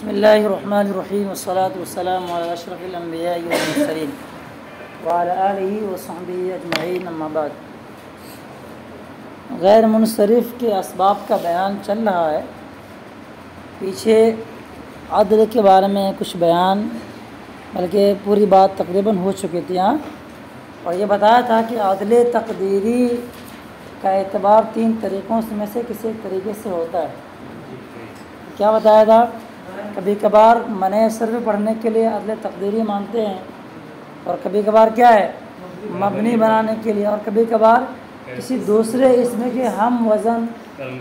بسم اللہ الرحمن الرحیم والصلاة والسلام علی اشرف الانبیاء والمرسلین وعلی آلہ وصحبہ اجمعین اما بعد۔ غیر منصرف کے اسباب کا بیان چل رہا ہے۔ پیچھے عدل کے بارے میں کچھ بیان، بلکہ پوری بات تقریباً ہو چکی تھی اور یہ بتایا تھا کہ عدل تقدیری کا اعتبار تین طریقوں میں سے کسی ایک طریقے سے ہوتا ہے۔ کیا بتایا تھا؟ کبھی کبھار منع صرف پڑھنے کے لیے عدل تقدیری مانتے ہیں، اور کبھی کبھار کیا ہے مبنی بنانے کے لیے، اور کبھی کبھار کسی دوسرے اسم کے ہم وزن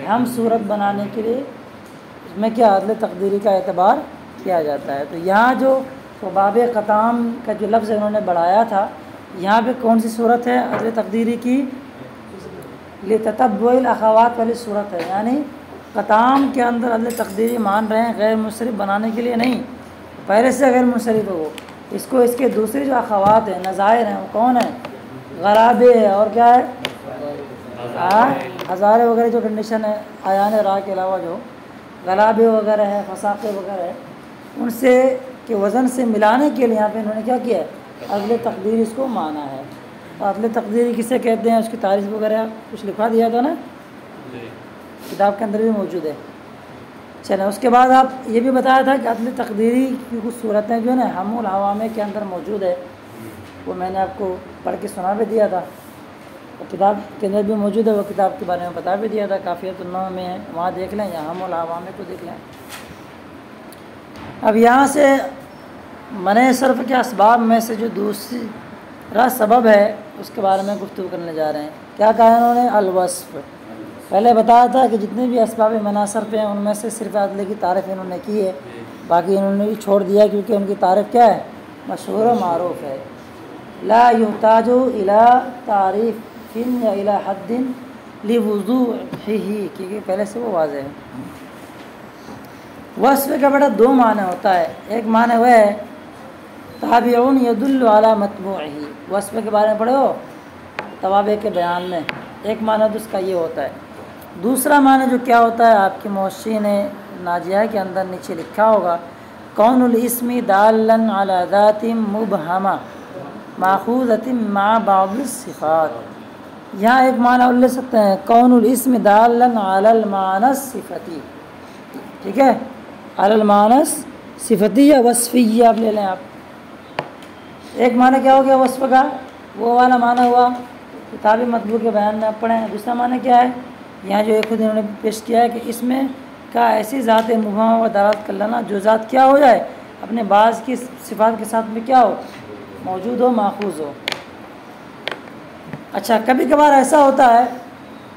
ہم صورت بنانے کے لیے اس میں کیا عدل تقدیری کا اعتبار کیا جاتا ہے۔ تو یہاں جو باب قطام کا جو لفظ انہوں نے بڑھایا تھا، یہاں پہ کون سی صورت ہے عدل تقدیری کی؟ لتتبع الاخوات والی صورت ہے، یعنی قطام کے اندر عدل تقدیری مان رہے ہیں غیر منصرف بنانے کے لیے نہیں، پہلے سے غیر منصرف ہے وہ، اس کو اس کے دوسری جو اخوات ہیں نظائر ہیں وہ کون ہیں؟ غرابے ہے، اور کیا ہے ہزارے وغیرہ جو کنڈیشن ہے آیان راہ کے علاوہ جو غلابے وغیرہ ہے فساقے وغیرہ ہے، ان سے کے وزن سے ملانے کے لیے یہاں پہ انہوں نے کیا کیا ہے عدل تقدیری اس کو مانا ہے۔ عدل تقدیری کسے کہتے ہیں، اس کی تعریف وغیرہ کچھ لکھا دیا تھا نا، کتاب کے اندر بھی موجود ہے۔ چلیں، اس کے بعد آپ یہ بھی بتایا تھا کہ عدل تقدیری کی کچھ صورتیں جو ہے نا ہم الحوامے کے اندر موجود ہے، وہ میں نے آپ کو پڑھ کے سنا بھی دیا تھا، وہ کتاب کے اندر بھی موجود ہے، وہ کتاب کے بارے میں بتا بھی دیا تھا، کافیت النوع میں ہے، وہاں دیکھ لیں یا ہم الحوامے کو دیکھ لیں۔ اب یہاں سے منع صرف کے اسباب میں سے جو دوسرا سبب ہے اس کے بارے میں گفتگو کرنے جا رہے ہیں۔ کیا کہا انہوں نے؟ الوصف۔ پہلے بتایا تھا کہ جتنے بھی اسباب منع صرف ہیں ان میں سے صرف عدل کی تعریف انہوں نے کی ہے، باقی انہوں نے بھی چھوڑ دیا کیونکہ ان کی تعریف کیا ہے؟ مشہور و معروف ہے۔ لا یحتاج الی تعریف یا الی حد لوضوحہ، کیونکہ پہلے سے وہ واضح ہے۔ وصف کا بیٹا دو معنی ہوتا ہے، ایک معنی وہ ہے تابع یدل علی متبوعہ، وصف کے بارے میں پڑھے ہو توابع کے بیان میں، ایک معنی تو اس کا یہ ہوتا ہے۔ دوسرا معنی جو کیا ہوتا ہے آپ کی موشین ناجیہ کے اندر نیچے لکھا ہوگا، کون الاسم دالا علی ذات مبہمہ ماخوذۃ مع بعض الصفات۔ یہاں ایک معنی اور لے سکتے ہیں، کون الاسم دالا علی المعنی الصفتی، ٹھیک ہے، علی المعنی الصفتی یا وصفی آپ لے لیں۔ آپ ایک معنی کیا ہو گیا وصف کا، وہ والا معنی ہوا کتابی مطبوع کے بیان میں آپ پڑھیں۔ دوسرا معنی کیا ہے؟ یہاں جو ایک خود انہوں نے پیش کیا ہے کہ اس میں کا ایسی ذات مبہمہ و دلالت کر لینا جو ذات کیا ہو جائے اپنے بعض کی صفات کے ساتھ میں کیا ہو، موجود ہو، ماخوذ ہو۔ اچھا، کبھی کبھار ایسا ہوتا ہے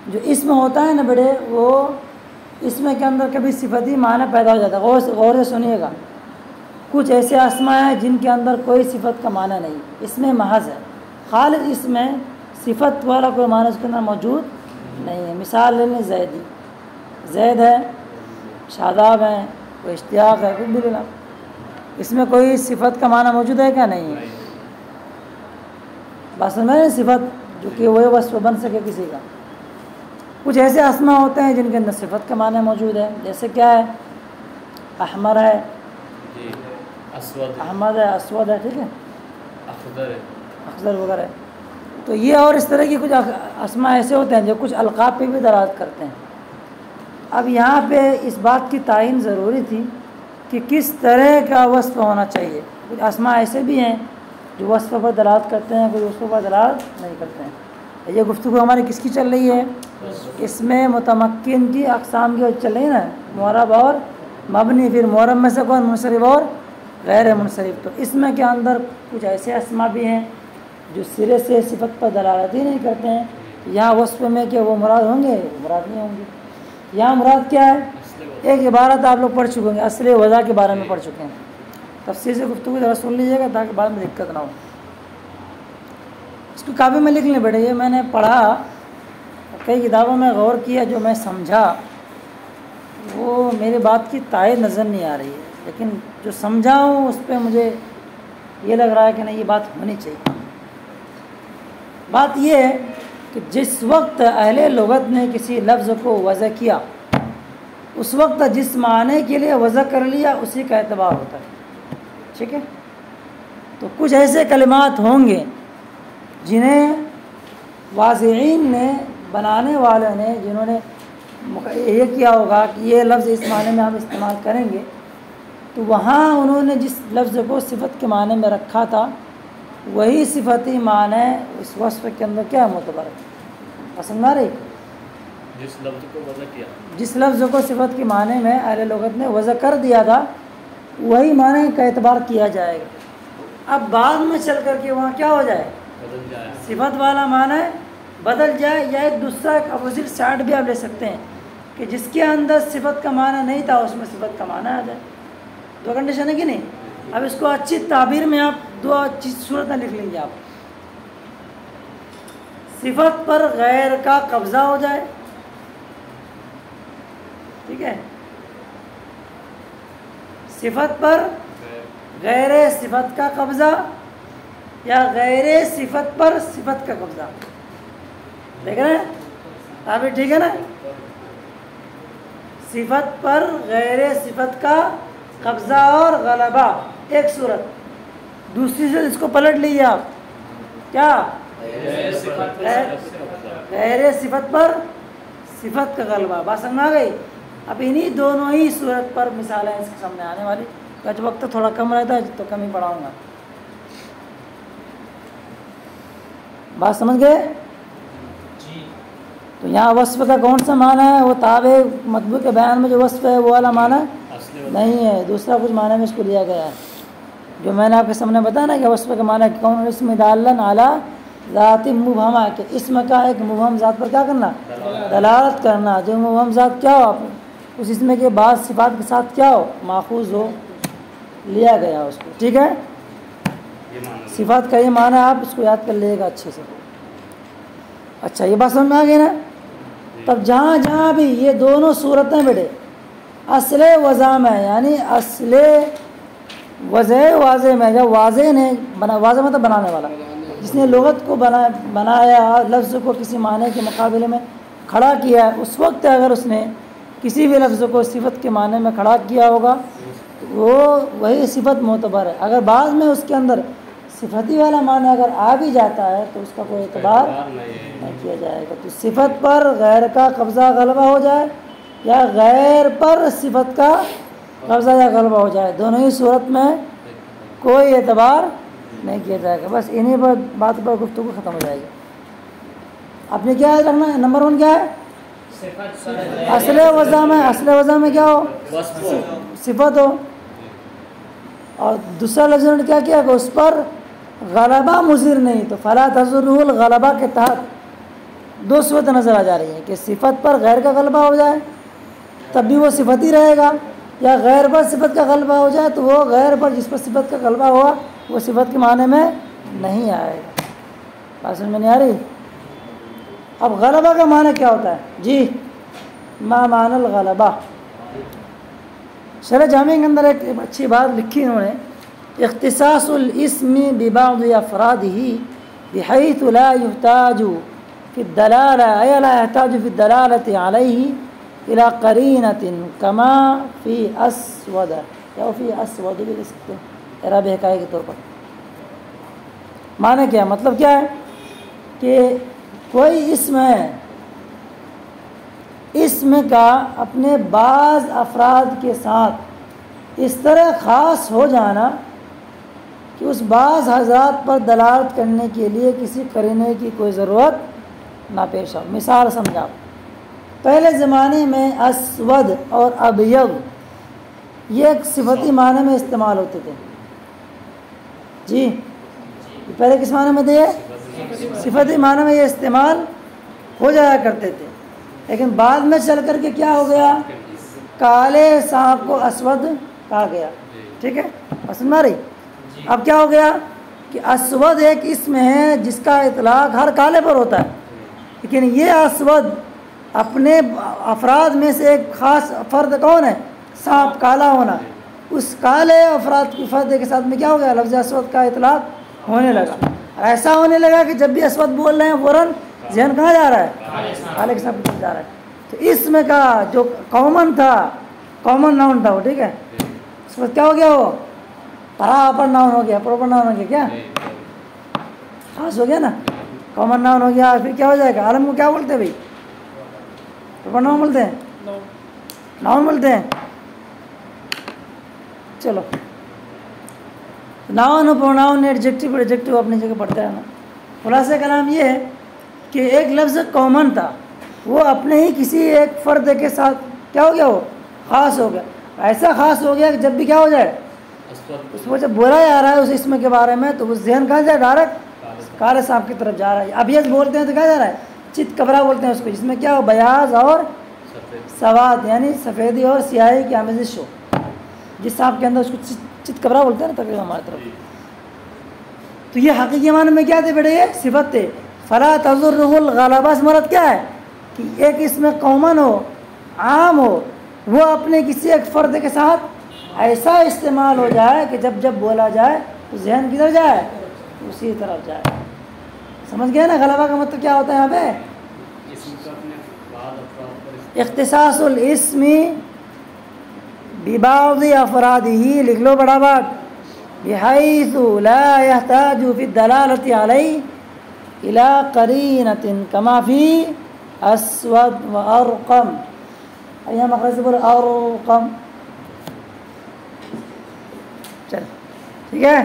جو اسم ہوتا ہے نا بڑے، وہ اسم کے اندر کبھی صفتی معنی پیدا ہو جاتا ہے۔ غور سے سنیے گا، کچھ ایسے اسماء ہیں جن کے اندر کوئی صفت کا معنی نہیں، اس میں محض ہے، خالص اس میں صفت والا کوئی معنی اس کے اندر موجود نہیں ہے۔ مثال لے لیں زیدی، زید ہے، شاداب ہے، کوئی اشتیاق ہے، کچھ بھی لینا، اس میں کوئی صفت کا معنی موجود ہے کیا؟ نہیں ہے۔ بس میں صفت جو کہ وہ وصف بن سکے کسی کا۔ کچھ ایسے اسماء ہوتے ہیں جن کے اندر صفت کا معنی موجود ہے، جیسے کیا ہے، احمر ہے، احمد ہے، اسود ہے، ٹھیک ہے، اخضر وغیرہ ہے۔ تو یہ اور اس طرح کی کچھ اسماء ایسے ہوتے ہیں جو کچھ القاب پہ بھی دلالت کرتے ہیں۔ اب یہاں پہ اس بات کی تعین ضروری تھی کہ کس طرح کا وصف ہونا چاہیے۔ کچھ اسماء ایسے بھی ہیں جو وصف پر دلالت کرتے ہیں، کچھ وصف پر دلالت نہیں کرتے ہیں۔ یہ گفتگو ہماری کس کی چل رہی ہے؟ اس میں متمکن کی اقسام کی چل رہی ہے نا، معرب اور مبنی، پھر معرب میں سے کون؟ منصرف اور غیر منصرف۔ تو اس میں کے اندر کچھ ایسے اسماء بھی ہیں جو سرے سے صفت پر دلالت ہی نہیں کرتے ہیں، یہاں وصف میں کہ وہ مراد ہوں گے، مراد نہیں ہوں گے۔ یہاں مراد کیا ہے؟ ایک عبارت آپ لوگ پڑھ چکے ہیں، اصل وضع کے بارے میں پڑھ چکے ہیں، تفصیل سے گفتگو ذرا سن لیجیے گا تاکہ بعد میں دقت نہ ہو۔ اس کو کاپی میں لکھ لیں بیٹے، یہ میں نے پڑھا، کئی کتابوں میں غور کیا، جو میں سمجھا وہ میری بات کی تائید نظر نہیں آ رہی ہے، لیکن جو سمجھا ہوں اس پہ مجھے یہ لگ رہا ہے کہ نہیں یہ بات ہونی چاہیے۔ بات یہ ہے کہ جس وقت اہل لغت نے کسی لفظ کو وضع کیا اس وقت جس معنی کے لیے وضع کر لیا اسی کا اعتبار ہوتا ہے، ٹھیک ہے؟ تو کچھ ایسے کلمات ہوں گے جنہیں واضعین نے، بنانے والے نے، جنہوں نے یہ کیا ہوگا کہ یہ لفظ اس معنی میں ہم استعمال کریں گے، تو وہاں انہوں نے جس لفظ کو صفت کے معنی میں رکھا تھا وہی صفتی معنی اس وصف کے اندر کیا معتبر ہے؟ پسند آ رہی؟ جس لفظ کو وضع کیا، جس لفظ کو صفت کے معنی میں اہل لغت نے وضع کر دیا تھا وہی معنی کا اعتبار کیا جائے گا۔ اب بعد میں چل کر کے وہاں کیا ہو جائے، بدل جائے، صفت والا معنی بدل جائے، یا ایک دوسرا ایک اپوزٹ سائڈ بھی آپ لے سکتے ہیں کہ جس کے اندر صفت کا معنی نہیں تھا اس میں صفت کا معنی آ جائے۔ دو کنڈیشن ہے کہ نہیں؟ اب اس کو اچھی تعبیر میں آپ دو اچھی صورتیں لکھ لیں گے۔ آپ صفت پر غیر کا قبضہ ہو جائے، ٹھیک ہے؟ صفت پر غیر صفت کا قبضہ یا غیر صفت پر صفت کا قبضہ، دیکھ رہے ہیں آپ؟ ٹھیک ہے نا؟ صفت پر غیر صفت کا قبضہ اور غلبہ ایک صورت، دوسری صورت اس کو پلٹ لیجیے آپ، کیا؟ غیر صفت پر صفت کا غلبہ۔ بات سمجھ آ گئی؟ اب انہی دونوں ہی صورت پر مثالیں اس کے سامنے آنے والی، آج وقت تھوڑا کم رہتا ہے تو کم ہی پڑھاؤں گا۔ بات سمجھ گئے؟ تو یہاں وصف کا کون سا معنی ہے؟ وہ تابع مطبوع کے بیان میں جو وصف ہے وہ والا معنی نہیں ہے، دوسرا کچھ معنی میں اس کو لیا گیا ہے، جو میں نے آپ کے سامنے بتایا نا کہ وصف کا معنی کون؟ اسم دالن علی ذات مبہمہ، کہ اسم کا ایک مبہم ذات پر کیا کرنا؟ دلالت کرنا۔ جو مبہم ذات کیا ہو، اس اسم کے بعد صفات کے ساتھ کیا ہو، ماخوذ ہو، لیا گیا اس کو، ٹھیک ہے؟ صفات کا یہ معنی آپ اس کو یاد کر لیے گا اچھے سے۔ اچھا یہ بات سمجھ میں آ گئی نا؟ تب جہاں جہاں بھی یہ دونوں صورتیں بیٹے اصل وضع میں، یعنی اصل وضع واضح میں، جب واضح نے واضح مطلب بنانے والا، جس نے لغت کو بنایا، لفظ کو کسی معنی کے مقابلے میں کھڑا کیا ہے، اس وقت اگر اس نے کسی بھی لفظ کو صفت کے معنی میں کھڑا کیا ہوگا وہ وہی صفت معتبر ہے۔ اگر بعد میں اس کے اندر صفتی والا معنی اگر آ بھی جاتا ہے تو اس کا کوئی اعتبار نہیں کیا جائے گا۔ تو صفت پر غیر کا قبضہ غلبہ ہو جائے یا غیر پر صفت کا قبضہ یا غلبہ ہو جائے، دونوں ہی صورت میں کوئی اعتبار نہیں کیا جائے گا۔ بس انہیں پر بات پر گفتگو ختم ہو جائے گی۔ آپ نے کیا یاد رکھنا ہے؟ نمبر 1 کیا ہے؟ اصل وضع میں، اصل وضع میں کیا ہو؟ صفت ہو، اور دوسرا لفظ نے کیا کیا کہ اس پر غلبہ مضر نہیں، تو فلا تضرہ الغلبہ کے تحت دو صورت نظر آ جا رہی ہیں کہ صفت پر غیر کا غلبہ ہو جائے تب بھی وہ صفت ہی رہے گا، یا غیر پر صفت کا غلبہ ہو جائے تو وہ غیر پر جس پر صفت کا غلبہ ہوا وہ صفت کے معنی میں نہیں آئے گا۔ بات سمجھ میں نہیں آ رہی؟ اب غلبہ کا معنی کیا ہوتا ہے؟ جی ما معنی الغلبہ؟ شرح جامع کے اندر ایک اچھی بات لکھی انہوں نے، اختصاص الاسم ببعض افرادہ بحیث لا يحتاج فی الدلالہ ای لا يحتاج فی الدلالة علیہ الى قرینۃ کما فی اسود، یا فی اسود بھی لکھ سکتے ہیں اعراب حکایہ کے طور پر۔ معنی کیا؟ مطلب کیا ہے کہ کوئی اسم ہے، اسم کا اپنے بعض افراد کے ساتھ اس طرح خاص ہو جانا کہ اس بعض حضرات پر دلالت کرنے کے لیے کسی قرینے کی کوئی ضرورت نہ پیش آؤ۔ مثال سمجھا، پہلے زمانے میں اسود اور ابیض یہ ایک صفتی معنی میں استعمال ہوتے تھے، جی پہلے کس معنی میں تھے؟ صفتی معنی میں یہ استعمال ہو جایا کرتے تھے، لیکن بعد میں چل کر کے کیا ہو گیا؟ کالے سانپ کو اسود کہا گیا، ٹھیک ہے؟ سمجھ آ رہی؟ اب کیا ہو گیا کہ اسود ایک اسم ہے جس کا اطلاق ہر کالے پر ہوتا ہے، لیکن یہ اسود اپنے افراد میں سے ایک خاص فرد کون ہے؟ سانپ، کالا ہونا، اس کالے افراد کی فرد کے ساتھ میں کیا ہو گیا؟ لفظ اسود کا اطلاق ہونے لگا۔ ایسا ہونے لگا کہ جب بھی اسود بول رہے ہیں فوراً ذہن کہاں جا رہا ہے؟ کالے کے ساتھ جا رہا ہے، تو اسم کا جو کامن تھا، کامن ناؤن تھا وہ، ٹھیک ہے، اس وقت کیا ہو گیا، وہ پراپر ناؤن ہو گیا، پراپر ناؤن ہو گیا، کیا خاص ہو گیا نا، کامن ناؤن ہو گیا. پھر کیا ہو جائے گا، عالم کو کیا بولتے ہیں بھائی، پراپر ناؤن بولتے ہیں، ناؤن بولتے ہیں. چلو ناؤن اور پروناؤن، ایڈجیکٹو ایڈجیکٹو اپنی جگہ پڑھتے ہیں نا. خلاصہ کلام یہ ہے کہ ایک لفظ کامن تھا، وہ اپنے ہی کسی ایک فرد کے ساتھ کیا ہو گیا، وہ خاص ہو گیا. ایسا خاص ہو گیا کہ جب بھی کیا ہو جائے، اس کو جب بولا جا رہا ہے اس اسم کے بارے میں تو وہ ذہن کہاں جائے، ڈائریکٹ کالے صاحب کی طرف جا رہا ہے. ابیض بولتے ہیں تو کیا جا رہا ہے، چت کبرا بولتے ہیں اس کو، جس میں کیا ہو، بیاض اور سواد، یعنی سفیدی اور سیاہی کی آمیزش ہو. جس صاحب کے اندر اس کو چت کبرا بولتے ہیں نا تقریباً ہماری طرف. تو یہ حقیقی معنی میں کیا تھے بیٹے، یہ صفت تھے. فلا تضرہ الغلبہ سے مراد کیا ہے کہ ایک اس میں کامن ہو، عام ہو، وہ اپنے کسی ایک فرد کے ساتھ ایسا استعمال ہو جائے کہ جب جب بولا جائے تو ذہن کدھر جائے، اسی طرف جائے. سمجھ گئے نا غلبہ کا مطلب کیا ہوتا ہے یہاں پہ، اختصاص الاسم ببعض افرادہ، لکھ لو بڑا بات، بحیث لا يحتاج فی الدلالۃ علیہ الى قرینۃ کما فی اسود و ارقم. یہاں مخرج سے بولو ارقم. چل ٹھیک ہے،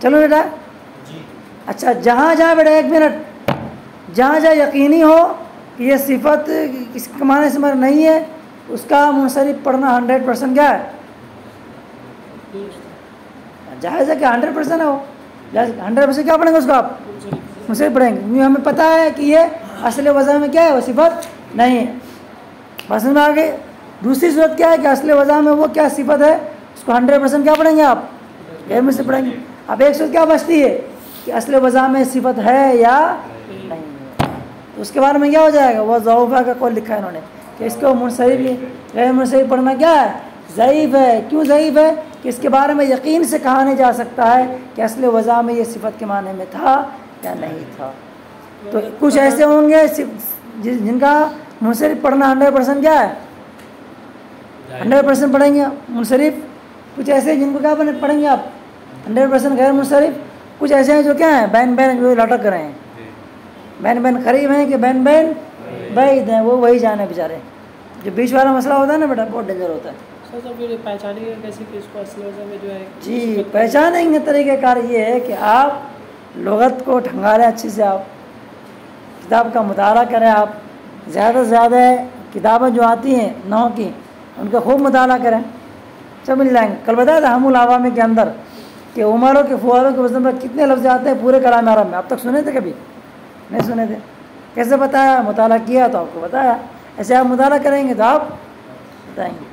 چلو بیٹا. اچھا جہاں جہاں بیٹا، ایک منٹ، جہاں جہاں یقینی ہو کہ یہ صفت کس معنی سے نہیں ہے، اس کا منصرف پڑھنا 100% کیا ہے، جائز ہے کہ 100% ہے، وہ 100% کیا پڑھیں گے اس کو، آپ منصرف پڑھیں گے، کیونکہ ہمیں پتہ ہے کہ یہ اصل وضع میں کیا ہے، وہ صفت نہیں ہے. بس میں آگے دوسری صورت کیا ہے کہ اصل وضع میں وہ کیا صفت ہے، اس کو 100% کیا پڑھیں گے آپ، غیر میں سے پڑھیں گے. اب ایک صورت کیا بچتی ہے کہ اصل وضع میں صفت ہے یا نہیں ہے، تو اس کے بارے میں کیا ہو جائے گا، وہ ضعیفہ کا قول لکھا ہے انہوں نے کہ اس کو منصرف غیر منصرف پڑھنا کیا ہے، ضعیف ہے. کیوں ضعیف ہے، کہ اس کے بارے میں یقین سے کہا نہیں جا سکتا ہے کہ اصل وضع میں یہ صفت کے معنی میں تھا یا نہیں تھا. تو کچھ ایسے ہوں گے جن کا منصرف پڑھنا 100% کیا ہے، 100% پڑھیں گے منصرف. کچھ ایسے جن کو کیا پڑھیں گے آپ 100% غیر منصرف. کچھ ایسے ہیں جو کیا ہیں بین بین جو لٹک رہے ہیں، بین بین قریب ہیں کہ بین بین بعید ہیں، وہ وہی جانے بیچارے. جو بیچ والا مسئلہ ہوتا ہے نا بیٹا، بہت ڈینجر ہوتا ہے. پہچانیں گے کیسے کہ اس کو اصل وجہ میں جو ہے، جی پہچانیں گے طریقہ کار یہ ہے کہ آپ لغت کو ٹھنگاریں اچھی سے، آپ کتاب کا مطالعہ کریں، آپ زیادہ سے زیادہ کتابیں جو آتی ہیں نحو کی ان کا خوب مطالعہ کریں، سب مل جائیں گے. کل بتایا تھا ہم العوامی کے اندر کہ عمروں کے فواروں کے وزن پر کتنے لفظ آتے ہیں پورے کلام عرب میں. اب تک سنے تھے کبھی نہیں سنے تھے؟ کیسے بتایا، مطالعہ کیا تو آپ کو بتایا. ایسے آپ مطالعہ کریں گے تو آپ بتائیں گے،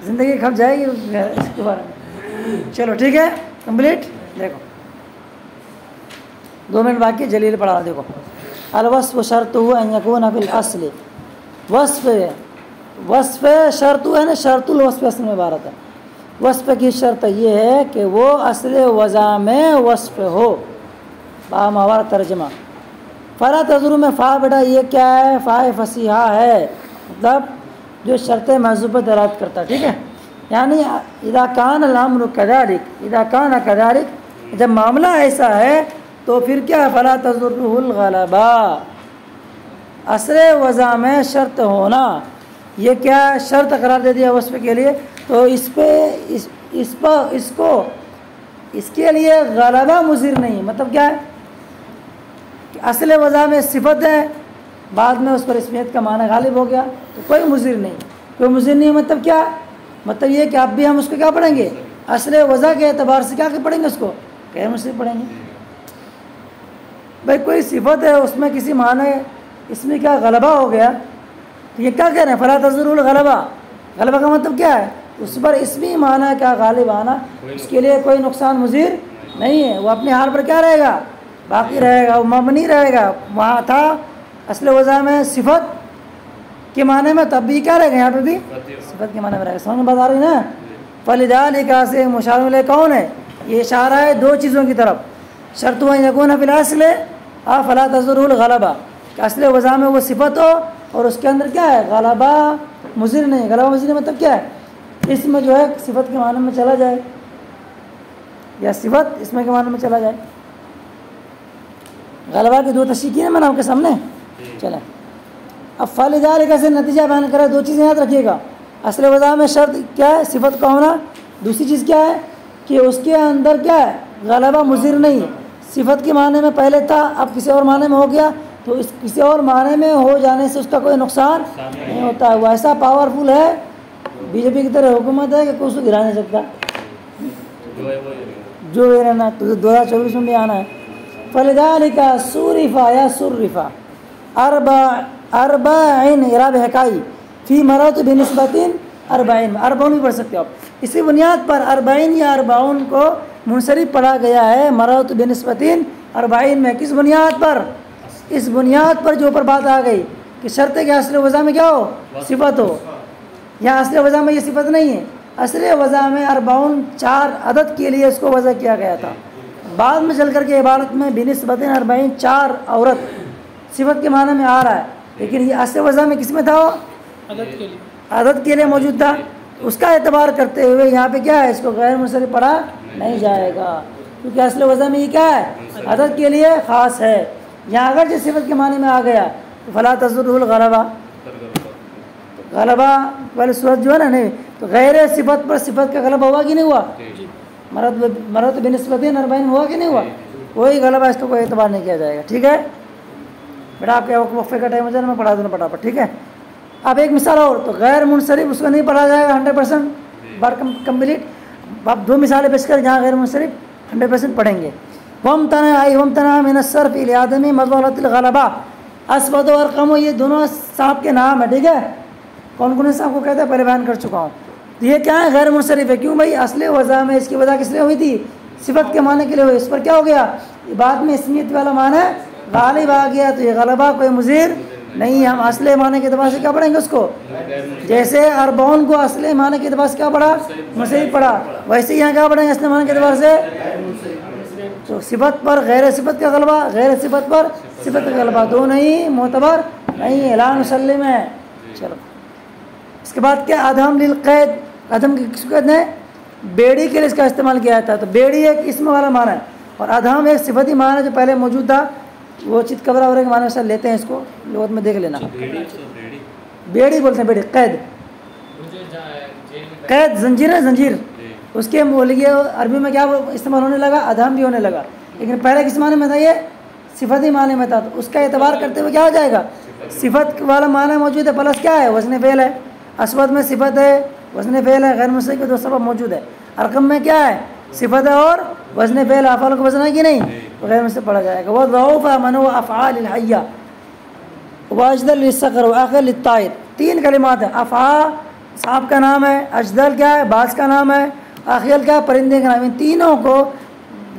زندگی کھپ جائے گی اس کے بارے میں. چلو ٹھیک ہے، کمپلیٹ. دیکھو 2 منٹ باقی، جلیل پڑھا. دیکھو الوصف شرط ہوا ان یکون فی الاصل، وصف شرط ہے نا، شرط الوصف اصل میں عبارت ہے. وصف کی شرط یہ ہے کہ وہ اصل وضع میں وصف ہو. باماور ترجمہ فلا تضر میں فا بیٹا یہ کیا ہے، فا فصیحہ ہے، مطلب جو شرط محذوفہ دلالت کرتا ہے. ٹھیک ہے، یعنی اذا کان الامر کذالک، اذا کان کذالک، جب معاملہ ایسا ہے تو پھر کیا، فلا تضرہ الغلبہ، اصل وضع میں شرط ہونا، یہ کیا شرط قرار دے دیا وصف کے لیے. تو اس پہ اس کے لیے غلبہ مضر نہیں. مطلب کیا ہے کہ اصل وضع میں صفت ہے، بعد میں اس پر اسمیت کا معنی غالب ہو گیا تو کوئی مضر نہیں، کوئی مضر نہیں. مطلب کیا، مطلب یہ کہ اب بھی ہم اس کو کیا پڑھیں گے، اصل وضع کے اعتبار سے کیا پڑھیں گے، اس کو غیر منصرف پڑھیں گے. بھائی کوئی صفت ہے اس میں کسی معنی اسمی کا غلبہ ہو گیا تو یہ کیا کہہ رہے ہیں، فلا تضر الغلبہ. غلبہ کا مطلب کیا ہے، اس پر اسمی معنی کا غالب آنا، اس کے لیے کوئی نقصان مضر نہیں ہے، وہ اپنے حال پر کیا رہے گا، باقی رہے گا، وہ مبنی رہے گا. وہاں تھا اصل وضع میں صفت کے معنی میں، تب بھی کیا رہے گا، یہاں پہ بھی صفت کے معنی میں رہے گا. سمجھ میں بات آ رہی نا. فلذالک سے مشار الیہ کون ہے، یہ اشارہ ہے 2 چیزوں کی طرف. شرط و یکون فی الاصل فلا تضر الغلبہ، کہ اصل وضع میں وہ صفت ہو اور اس کے اندر کیا ہے غلبہ مضر نہیں. غلبہ مضر مطلب کیا ہے اس میں جو ہے صفت کے معنی میں چلا جائے یا صفت اس میں کے معنی میں چلا جائے. غلبہ کی 2 تشریح کی نا میں نے آپ کے سامنے. چلیں اب فَلِذَلِكَ سے نتیجہ بیان کرے. 2 چیزیں یاد رکھیے گا. اصل وضع میں شرط کیا ہے صفت کا ہونا. دوسری چیز کیا ہے کہ اس کے اندر کیا ہے غلبہ مضر نہیں. صفت کے معنی میں پہلے تھا اب کسی اور معنی میں ہو گیا تو اس کسی اور معنی میں ہو جانے سے اس کا کوئی نقصان نہیں ہوتا ہے. وہ ایسا پاورفل ہے بی جے پی کی طرح حکومت ہے کہ کوئی اس کو گرا نہیں سکتا. جو یہ رہنا تو 2024 میں بھی آنا ہے. فَلِذَلِكَ صُرِفَ یا صُرِفَ اربعین اعراب حکائی فی مراتب نسبت اربعین. اربعون بھی پڑھ سکتے ہو آپ. اس کی بنیاد پر اربعین یا اربعون کو منصرف پڑھا گیا ہے مراتب نسبت اربعین میں. کس بنیاد پر؟ اس بنیاد پر جو اوپر بات آ گئی کہ شرط ہے کہ اصل وضع میں کیا ہو صفت ہو. یہاں اصل وضع میں یہ صفت نہیں ہے. اصل وضع میں 44 عدد کے لیے اس کو وضع کیا گیا تھا. بعد میں چل کر کے عبارت میں بنسبت 40 4 عورت صفت کے معنی میں آ رہا ہے لیکن یہ اصل وضع میں کس میں تھا وہ عدد کے لیے موجود تھا. اس کا اعتبار کرتے ہوئے یہاں پہ کیا ہے اس کو غیر منصرف پڑھا نہیں جائے گا کیونکہ اصل وضع میں یہ کیا ہے عدد کے لیے خاص ہے. یہاں اگر جس صفت کے معنی میں آ گیا تو فلا تضرہ الغلبہ. غلبہ والی صورت جو ہے نا نہیں تو غیر صفت پر صفت کا غلبہ ہوا کہ نہیں ہوا. مرد بنسبت 40 ہوا کہ نہیں ہوا. کوئی غلبہ اس کو کوئی اعتبار نہیں کیا جائے گا. ٹھیک ہے بیٹا آپ کے وقفے کا ٹائم ہو جائے میں پڑھا دوں پٹافٹ. ٹھیک ہے اب ایک مثال اور تو غیر منصرف اس کو نہیں پڑھا جائے گا 100% بار کمپلیٹ. اب 2 مثالیں پیش کر جہاں غیر منصرف 100% پڑھیں گے. وَامْتَنَعَ مِنَ الصَّرْفِ لِعَدَمِ مَظْهَرَةِ الْغَلَبَةِ. اسود اور قم یہ دونوں صاحب کے نام ہے. ٹھیک ہے کون کون صاحب کو کہتے ہیں پہلے بیان کر چکا ہوں. تو یہ کیا ہے غیر منصرف ہے. کیوں بھائی اصل وضع میں اس کی وجہ کس لیے ہوئی تھی صفت کے معنی کے لیے ہوئی. اس پر کیا ہو گیا بعد میں اسمیت والا معنی غالب آ گیا تو یہ غلبہ کوئی مضر نہیں. ہم اصل معنی کے اعتبار سے کیا پڑھیں گے اس کو جیسے اربعون کو اصل معنی کے اعتبار سے کیا پڑھا منصرف پڑھا ویسے یہاں کیا پڑھیں گے اصل معنی کے اعتبار سے. تو صفت پر غیر صفت کا غلبہ غیر صفت پر صفت کا غلبہ دو نہیں معتبر نہیں اعلان مسلم ہے. چلو اس کے بعد کیا ادھم للقید. ادھم کی کس کو کہتے ہیں بیڑی کے لیے اس کا استعمال کیا جاتا ہے. تو بیڑی ایک اسم والا معنی ہے اور ادھم ایک صفتی معنی جو پہلے موجود تھا وہ چت کبرا وغیرہ کے معنی سے لیتے ہیں. اس کو لغت میں دیکھ لینا. بیڑی بولتے ہیں بیڑی قید قید زنجیر ہے زنجیر. اس کے بولیے عربی میں کیا استعمال ہونے لگا ادھم بھی ہونے لگا لیکن پہلے کس معنی میں تھا یہ صفتی معنی میں تھا. تو اس کا اعتبار کرتے ہوئے کیا ہو جائے گا صفت والا معنی موجود ہے پلس کیا ہے وزن فعل ہے. اسود میں صفت ہے وزن فعل ہے غیر منصرف کے 2 سبب موجود ہے. ارقم میں کیا ہے صفت ہے اور وزن فعل افعال کو وزن ہے کہ نہیں تو غیر منصرف پڑھا جائے گا. وضعف من هو افعال الحیہ واجدل للصقر واخر للطائر. 3 کلمات ہیں. افعا صاحب کا نام ہے اجدل کیا ہے باز کا نام ہے آخیل کیا پرندے کا نام. ان تینوں کو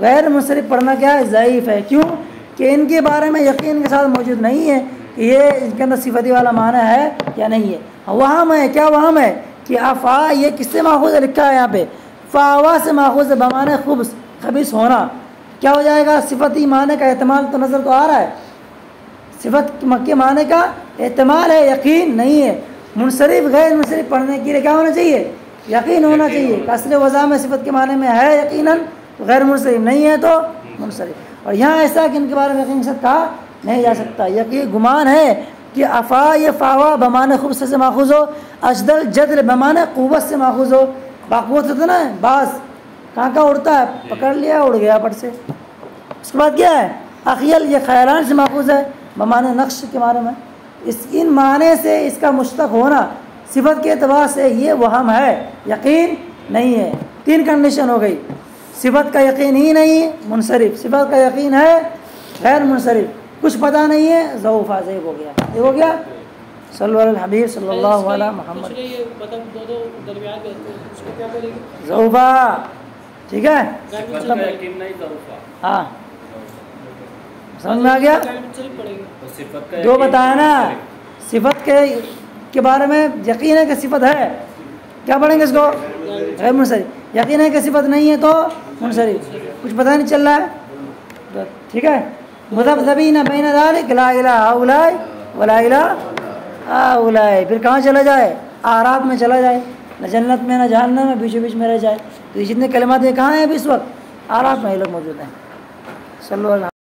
غیر منصرف پڑھنا کیا ہے ضعیف ہے. کیوں کہ ان کے بارے میں یقین کے ساتھ موجود نہیں ہے کہ یہ ان کے اندر صفتی والا معنی ہے یا نہیں ہے. وہم ہے کیا وہم ہے کہ افعا یہ کس سے ماخوذ ہے لکھا ہے یہاں پہ فاوا سے ماخوذ ہے بمعنی خبث خبیث ہونا. کیا ہو جائے گا صفتی معنی کا احتمال تو نظر تو آ رہا ہے صفت کے معنی کا احتمال ہے یقین نہیں ہے. منصرف غیر منصرف پڑھنے کے لیے کیا ہونا چاہیے یقین ہونا چاہیے. اصل وضع میں صفت کے معنی میں ہے یقیناً تو غیر منصرف نہیں ہے تو منصرف. اور یہاں ایسا کہ ان کے بارے میں یقین کے ساتھ کہا نہیں جا سکتا. یقین گمان ہے کہ افا یہ فاوا بمعنی خبث سے ماخوذ ہو اجدل جدل بمعنی قوت سے ماخوذ ہو. باقوت ہوتا نا باز کہاں اڑتا ہے پکڑ لیا اڑ گیا پٹ سے. اس کے بعد کیا ہے اخیل یہ خیالان سے ماخوذ ہے بمعنی نقش کے معنی میں. ان معنی سے اس کا مشتق ہونا صفت کے اعتبار سے یہ وہم ہے یقین نہیں ہے. 3 کنڈیشن ہو گئی. صفت کا یقین ہی نہیں منصرف صفت کا یقین ہے غیر منصرف کچھ پتہ نہیں ہے ضعف ضعیف ہو گیا. یہ ہو گیا صلی اللہ الحبیب صلی اللہ علیہ محمد ضعفا. ٹھیک ہے ہاں سمجھ میں آ گیا. 2 بتایا نا صفت کے بارے میں یقین ہے کہ صفت ہے کیا پڑھیں گے اس کو غیر منصرف. یقین ہے کہ صفت نہیں ہے تو منصرف. کچھ پتہ نہیں چل رہا ہے ٹھیک ہے. مذبذبین بین ذلک لا الہ الا ولا الہ اولائے، پھر کہاں چلا جائے؟ اعراف میں چلا جائے، نہ جنت میں نہ جہنم میں، بیچوں بیچ میں رہ جائے۔ تو یہ جتنے کلمات یہ کہاں ہیں اب اس وقت؟ اعراف میں یہ لوگ موجود ہیں۔ صلی اللہ علیہ